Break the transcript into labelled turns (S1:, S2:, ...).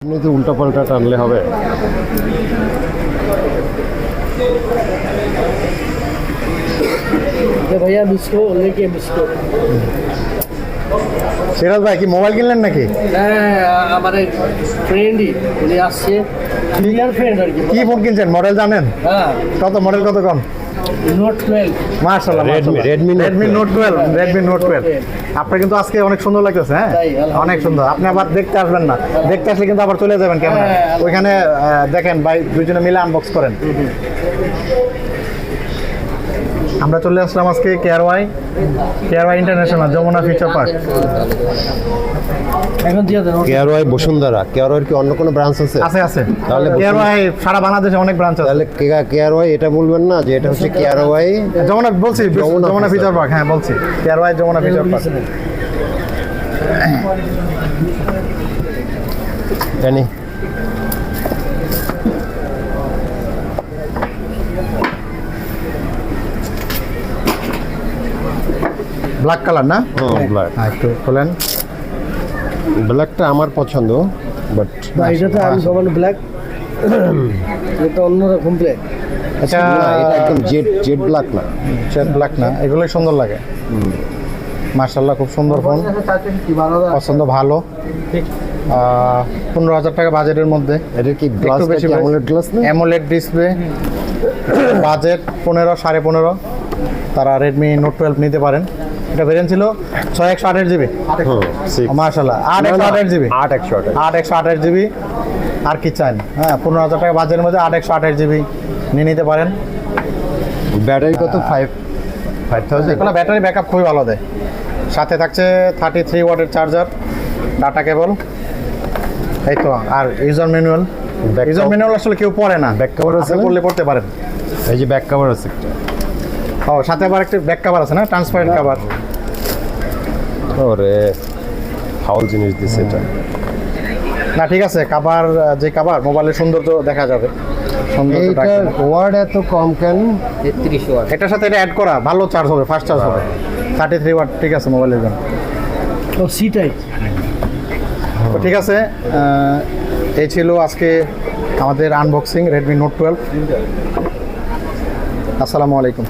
S1: এমনিতে উল্টা পাল্টা টানলে হবে।
S2: भैया मिसको लेके मिसको
S3: সিরাজ ভাই কি মোবাইল কিনলেন নাকি?
S2: हमारे फ्रेंड ही उन्हें আসছে ক্লিয়ার ফ্রেন্ড আর কি।
S3: কি ফোন কিনছেন, মডেল জানেন?
S2: হ্যাঁ
S3: কত মডেল, কত কম?
S2: নোট 12
S3: মাশাআল্লাহ,
S1: Redmi
S3: Note 12, Redmi Note 12। আপনার কিন্তু আজকে অনেক সুন্দর লাগতেছে। হ্যাঁ
S2: তাই, আলহামদুলিল্লাহ।
S3: অনেক সুন্দর। আপনি আবার দেখতে আসবেন না, দেখতে আসলে কিন্তু আবার চলে যাবেন ক্যামেরা
S2: হ্যাঁ,
S3: ওইখানে। দেখেন ভাই, দুইজনে মিলে আনবক্স করেন। আমরা চলে আসলাম আজকে কেয়ারওয়াই ইন্টারন্যাশনাল যমুনা ফিউচার পার্ক।
S2: এখন দিয়ে দেন।
S1: কেয়ারওয়াই বসুন্ধরা, কেয়ারওয়াইয়ের কি অন্য কোনো ব্রাঞ্চ আছে?
S3: আছে
S1: তাহলে
S3: কেয়ারওয়াই সারা বাংলাদেশে অনেক ব্রাঞ্চ আছে।
S1: তাহলে কেয়ারওয়াই এটা বলবেন না যে এটা হচ্ছে কেয়ারওয়াই
S3: যমুনা বলছি, যমুনা ফিউচার পার্ক। হ্যাঁ বলছি, কেয়ারওয়াই যমুনা ফিউচার পার্ক।
S1: জানি।
S3: ব্ল্যাক কালার না?
S1: ব্ল্যাক,
S3: হ্যাঁ, একটু খোলেন।
S1: ব্ল্যাকটা আমার পছন্দ, বাট
S2: না এটা তো আমি সমান ব্ল্যাক, এটা অন্যরকম ব্ল্যাক।
S3: এটা
S1: এটা একদম জেড ব্ল্যাক না।
S3: ব্ল্যাক না, এগুলোই সুন্দর লাগে। মাশাআল্লাহ, খুব সুন্দর ফোন, পছন্দ ভালো। 15,000 টাকা বাজেটের মধ্যে।
S1: এটা কি গ্লাস,
S3: একটু বেশি
S1: অ্যামোলেড গ্লাস না?
S3: AMOLED display, budget 15, 15.5। তারা রেডমি নোট 12 নিতে পারেন। এটা ভেরিয়েন্ট ছিল 6128 জিবি। মাশাআল্লাহ, 8128 জিবি, 8128 জিবি। আর কি চান? হ্যাঁ, 15,000 টাকা বাজেটের মধ্যে 8128 জিবি নিয়ে নিতে পারেন।
S1: ব্যাটারি কত? 5000।
S3: এগুলো ব্যাটারি ব্যাকআপ খুবই ভালো দেয়। সাথে থাকছে 33 ওয়াটের চার্জার, ডাটা কেবল, এই তো। আর ইউজার ম্যানুয়াল আসলে কেউ পড়ে না,
S1: ব্যাক কভার আছে,
S3: পড়লে পড়তে পারেন।
S1: এই যে ব্যাক কভার আছে একটা।
S3: ও, সাথে আবার একটা ব্যাক কভার আছে না, ট্রান্সপারেন্ট কভার।
S1: ওরে ফাউল জিনিস দিছে এটা।
S3: না ঠিক আছে, কভার যে কভার মোবাইলের সৌন্দর্য দেখা যাবে।
S1: এইটার ওয়ার্ড এত কম কেন?
S2: 33 ওয়াট।
S3: এটার সাথে এটা অ্যাড করা, ভালো চার্জ হবে, ফাস্ট চার্জ হবে। 33 ওয়াট, ঠিক আছে মোবাইলের জন্য।
S2: তো সি টাইপ।
S3: তো ঠিক আছে, এই ছিল আজকে আমাদের আনবক্সিং রেডমি নোট 12। আসসালামু আলাইকুম।